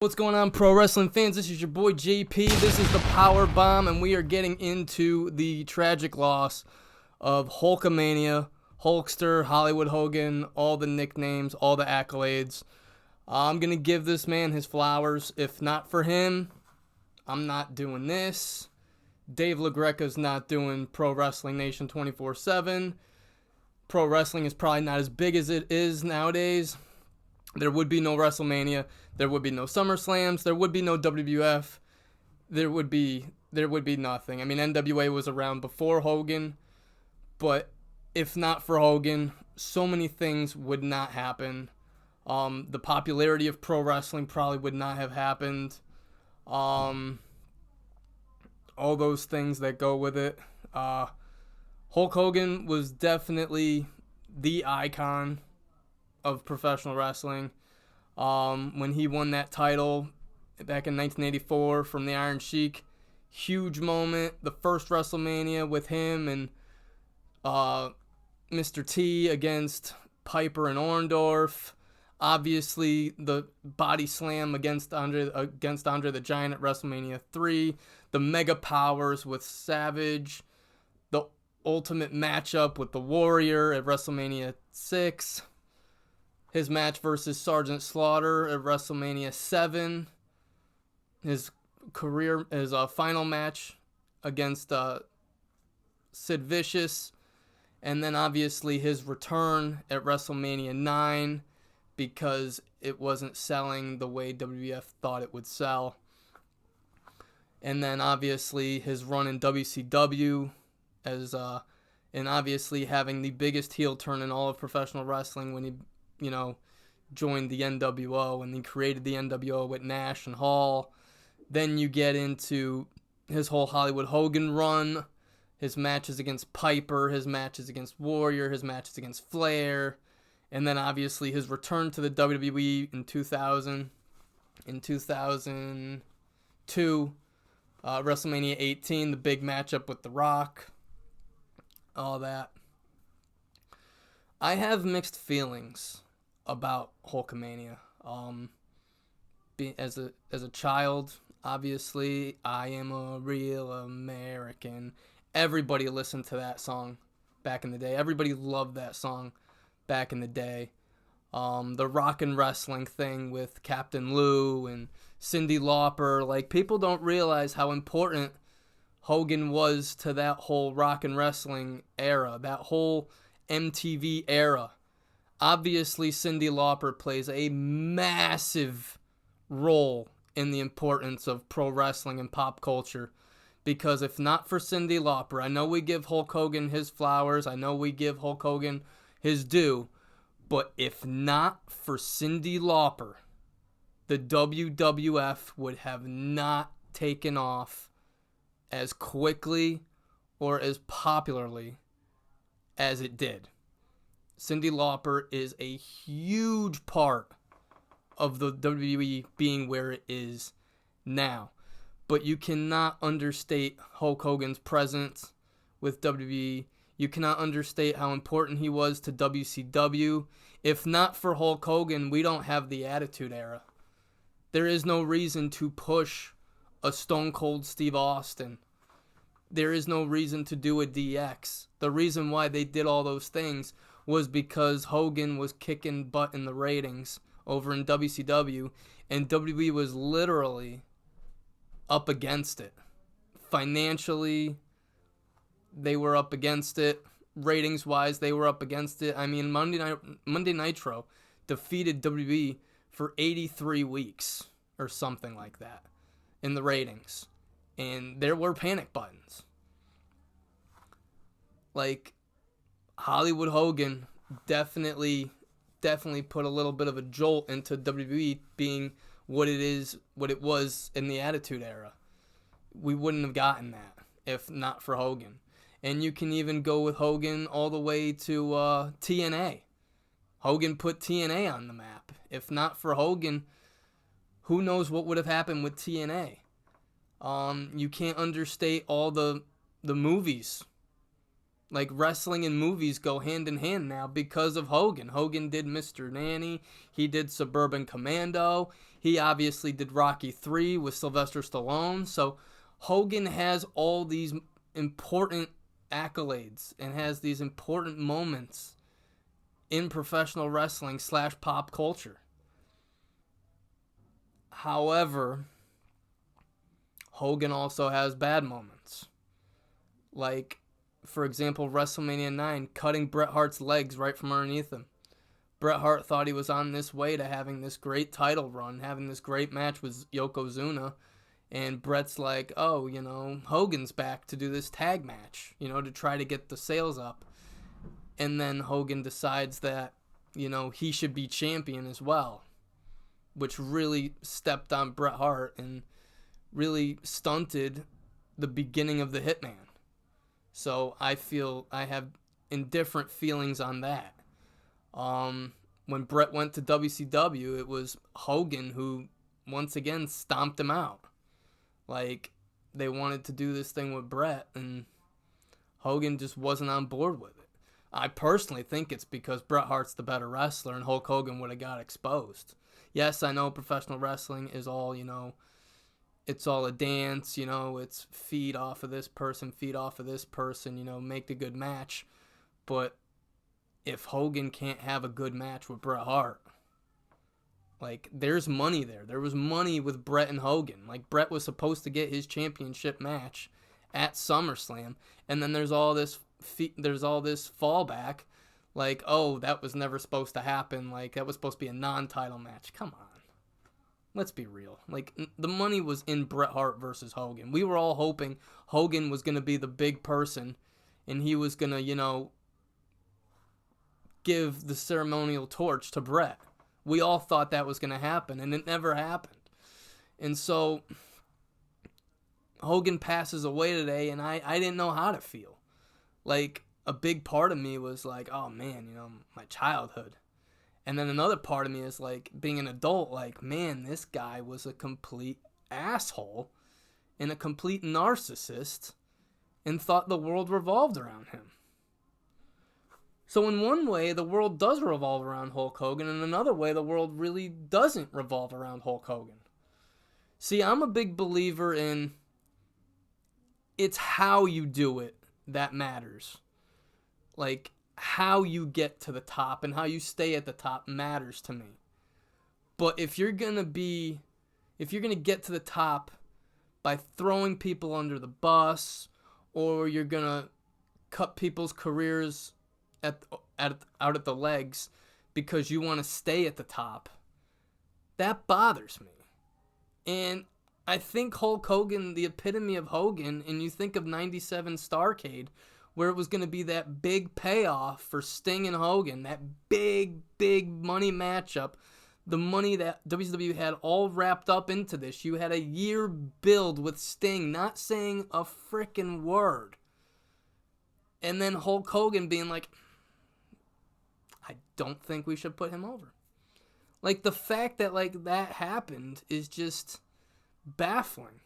What's going on, pro wrestling fans? This is your boy JP. This is the Powerbomb, and we are getting into the tragic loss of Hulkamania, Hulkster, Hollywood Hogan, all the nicknames, all the accolades. I'm going to give this man his flowers. If not for him, I'm not doing this. Dave LaGreca's not doing Pro Wrestling Nation 24/7. Pro wrestling is probably not as big as it is nowadays. There would be no WrestleMania. There would be no SummerSlams. There would be no WWF. There would be nothing. I mean, NWA was around before Hogan, but if not for Hogan, so many things would not happen. The popularity of pro wrestling probably would not have happened. All those things that go with it. Hulk Hogan was definitely the icon of professional wrestling. When he won that title back in 1984 from the Iron Sheik, huge moment. The first WrestleMania with him and Mr. T against Piper and Orndorff. Obviously, the body slam against Andre the Giant at WrestleMania 3. The Mega Powers with Savage. The ultimate matchup with the Warrior at WrestleMania 6. His match versus Sergeant Slaughter at WrestleMania 7. His final match against Sid Vicious. And then obviously his return at WrestleMania 9 because it wasn't selling the way WWF thought it would sell. And then obviously his run in WCW and obviously having the biggest heel turn in all of professional wrestling when he joined the NWO and he created the NWO with Nash and Hall. Then you get into his whole Hollywood Hogan run, his matches against Piper, his matches against Warrior, his matches against Flair, and then obviously his return to the WWE in 2000. In 2002, WrestleMania 18, the big matchup with The Rock, all that. I have mixed feelings about Hulkamania. As a child, obviously, I am a real American. Everybody listened to that song back in the day. Everybody loved that song back in the day. The rock and wrestling thing with Captain Lou and Cyndi Lauper, like, people don't realize how important Hogan was to that whole rock and wrestling era, that whole MTV era. Obviously, Cyndi Lauper plays a massive role in the importance of pro wrestling and pop culture. Because if not for Cyndi Lauper, I know we give Hulk Hogan his flowers, I know we give Hulk Hogan his due, but if not for Cyndi Lauper, the WWF would have not taken off as quickly or as popularly as it did. Cyndi Lauper is a huge part of the WWE being where it is now. But you cannot understate Hulk Hogan's presence with WWE. You cannot understate how important he was to WCW. If not for Hulk Hogan, we don't have the Attitude Era. There is no reason to push a Stone Cold Steve Austin. There is no reason to do a DX. The reason why they did all those things was because Hogan was kicking butt in the ratings over in WCW, and WWE was literally up against it. Financially, they were up against it. Ratings-wise, they were up against it. I mean, Monday Nitro defeated WWE for 83 weeks or something like that in the ratings. And there were panic buttons. Like, Hollywood Hogan definitely put a little bit of a jolt into WWE being what it was in the Attitude Era. We wouldn't have gotten that if not for Hogan. And you can even go with Hogan all the way to TNA. Hogan put TNA on the map. If not for Hogan, who knows what would have happened with TNA. You can't understate all the movies. Like, wrestling and movies go hand in hand now because of Hogan. Hogan did Mr. Nanny. He did Suburban Commando. He obviously did Rocky 3 with Sylvester Stallone. So Hogan has all these important accolades and has these important moments in professional wrestling / pop culture. However, Hogan also has bad moments. Like, for example, WrestleMania 9, cutting Bret Hart's legs right from underneath him. Bret Hart thought he was on this way to having this great title run, having this great match with Yokozuna. And Bret's like, oh, Hogan's back to do this tag match, to try to get the sales up. And then Hogan decides that, he should be champion as well, which really stepped on Bret Hart and really stunted the beginning of the Hitman. So I feel I have indifferent feelings on that. When Bret went to WCW, it was Hogan who once again stomped him out. Like, they wanted to do this thing with Bret, and Hogan just wasn't on board with it. I personally think it's because Bret Hart's the better wrestler, and Hulk Hogan would have got exposed. Yes, I know professional wrestling is all, it's all a dance, it's feed off of this person, make a good match. But if Hogan can't have a good match with Bret Hart, like, there's money there. There was money with Bret and Hogan. Like, Bret was supposed to get his championship match at SummerSlam, and then there's all this fallback, like, oh, that was never supposed to happen. Like, that was supposed to be a non-title match. Come on. Let's be real. Like, the money was in Bret Hart versus Hogan. We were all hoping Hogan was going to be the big person, and he was going to, give the ceremonial torch to Bret. We all thought that was going to happen, and it never happened. And so Hogan passes away today, and I didn't know how to feel. Like, a big part of me was like, oh man, my childhood. And then another part of me is like, being an adult, like, man, this guy was a complete asshole and a complete narcissist and thought the world revolved around him. So in one way, the world does revolve around Hulk Hogan, and in another way, the world really doesn't revolve around Hulk Hogan. See, I'm a big believer in it's how you do it that matters. Like, how you get to the top and how you stay at the top matters to me. But if you're going to get to the top by throwing people under the bus, or you're going to cut people's careers out at the legs because you want to stay at the top, that bothers me. And I think Hulk Hogan, the epitome of Hogan, and you think of 97 Starrcade, where it was going to be that big payoff for Sting and Hogan, that big money matchup, the money that WCW had all wrapped up into this. You had a year build with Sting not saying a freaking word. And then Hulk Hogan being like, I don't think we should put him over. Like, the fact that, like, that happened is just baffling.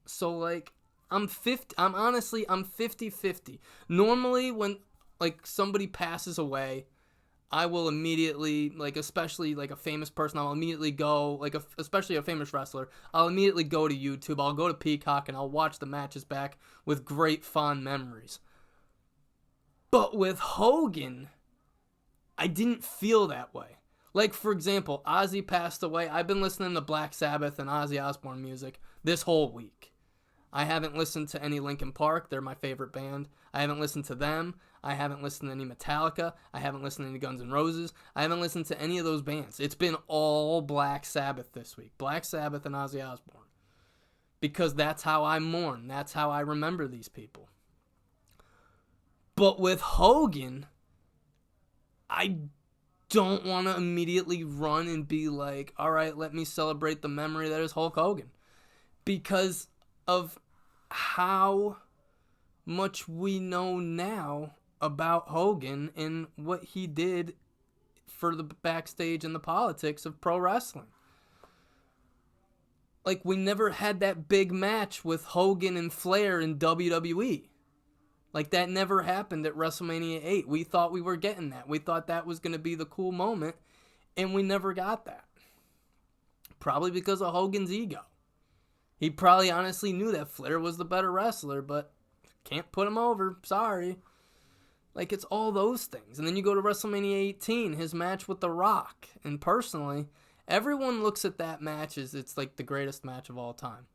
So, like, I'm 50-50. Normally, when, like, somebody passes away, I will immediately, like, especially, like, a famous person, I'll immediately go, like, especially a famous wrestler, I'll immediately go to YouTube, I'll go to Peacock, and I'll watch the matches back with great fond memories. But with Hogan, I didn't feel that way. Like, for example, Ozzy passed away. I've been listening to Black Sabbath and Ozzy Osbourne music this whole week. I haven't listened to any Linkin Park. They're my favorite band. I haven't listened to them. I haven't listened to any Metallica. I haven't listened to any Guns N' Roses. I haven't listened to any of those bands. It's been all Black Sabbath this week. Black Sabbath and Ozzy Osbourne. Because that's how I mourn. That's how I remember these people. But with Hogan, I don't want to immediately run and be like, all right, let me celebrate the memory that is Hulk Hogan. Because of how much we know now about Hogan and what he did for the backstage and the politics of pro wrestling. Like, we never had that big match with Hogan and Flair in WWE. Like, that never happened at WrestleMania 8. We thought we were getting that. We thought that was going to be the cool moment. And we never got that. Probably because of Hogan's ego. He probably honestly knew that Flair was the better wrestler, but can't put him over. Sorry. Like, it's all those things. And then you go to WrestleMania 18, his match with The Rock. And personally, everyone looks at that match as it's like the greatest match of all time.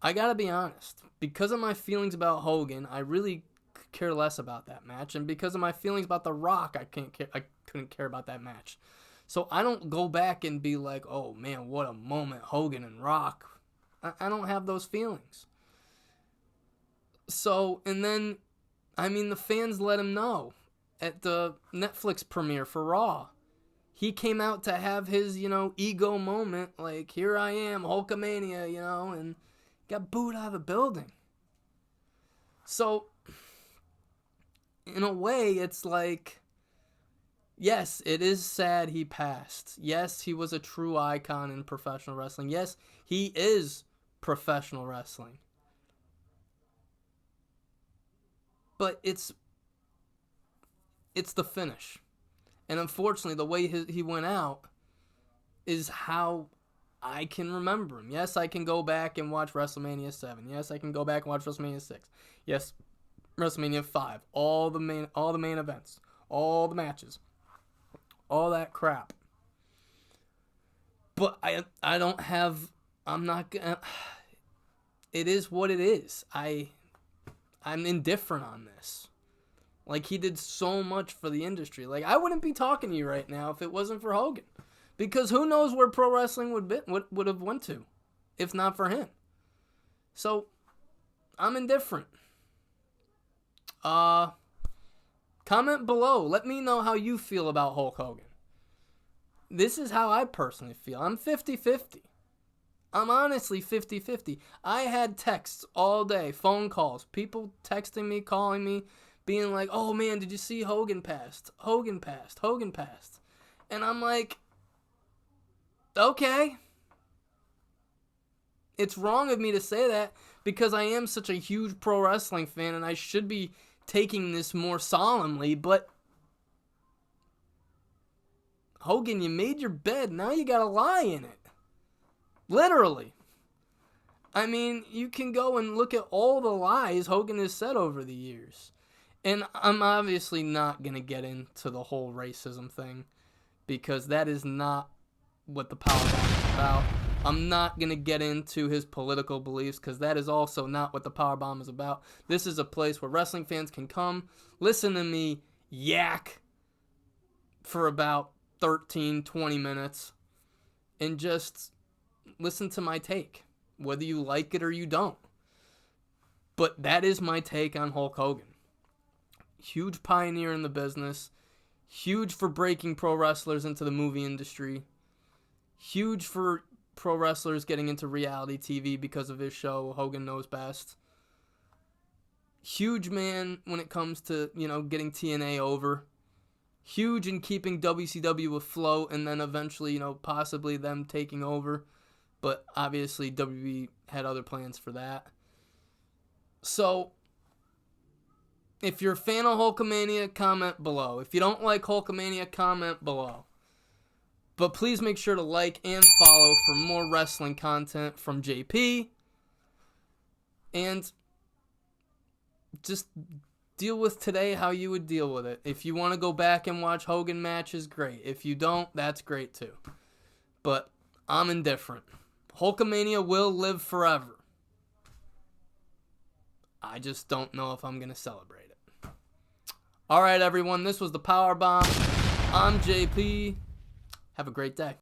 I gotta be honest. Because of my feelings about Hogan, I really care less about that match. And because of my feelings about The Rock, I couldn't care about that match. So I don't go back and be like, oh man, what a moment, Hogan and Rock. I don't have those feelings. So, and then, I mean, the fans let him know at the Netflix premiere for Raw. He came out to have his, ego moment, like, here I am, Hulkamania, and got booed out of the building. So, in a way, it's like, yes, it is sad he passed. Yes, he was a true icon in professional wrestling. Yes, he is professional wrestling. But it's the finish. And unfortunately, the way he went out is how I can remember him. Yes, I can go back and watch WrestleMania 7. Yes, I can go back and watch WrestleMania 6. Yes, WrestleMania 5. All the main events. All the matches. All that crap. But I don't have... I'm not gonna... It is what it is. I'm indifferent on this. Like, he did so much for the industry. Like, I wouldn't be talking to you right now if it wasn't for Hogan. Because who knows where pro wrestling would have went to if not for him. So, I'm indifferent. Comment below. Let me know how you feel about Hulk Hogan. This is how I personally feel. I'm 50-50. I'm honestly 50-50. I had texts all day, phone calls, people texting me, calling me, being like, oh man, did you see Hogan passed? Hogan passed. Hogan passed. And I'm like, okay. It's wrong of me to say that because I am such a huge pro wrestling fan and I should be taking this more solemnly, but Hogan, you made your bed, now you gotta lie in it. Literally. I mean, you can go and look at all the lies Hogan has said over the years. And I'm obviously not going to get into the whole racism thing because that is not what the Powerbomb is about. I'm not going to get into his political beliefs because that is also not what the Powerbomb is about. This is a place where wrestling fans can come, listen to me yak for about 13, 20 minutes, and just listen to my take, whether you like it or you don't. But that is my take on Hulk Hogan. Huge pioneer in the business. Huge for breaking pro wrestlers into the movie industry. Huge for pro wrestlers getting into reality TV because of his show, Hogan Knows Best. Huge man when it comes to, getting TNA over. Huge in keeping WCW afloat and then eventually, possibly them taking over. But obviously WWE had other plans for that. So, if you're a fan of Hulkamania, comment below. If you don't like Hulkamania, comment below. But please make sure to like and follow for more wrestling content from JP. And just deal with today how you would deal with it. If you want to go back and watch Hogan matches, great. If you don't, that's great too. But I'm indifferent. Hulkamania will live forever. I just don't know if I'm going to celebrate it. All right, everyone. This was the Powerbomb. I'm JP. Have a great day.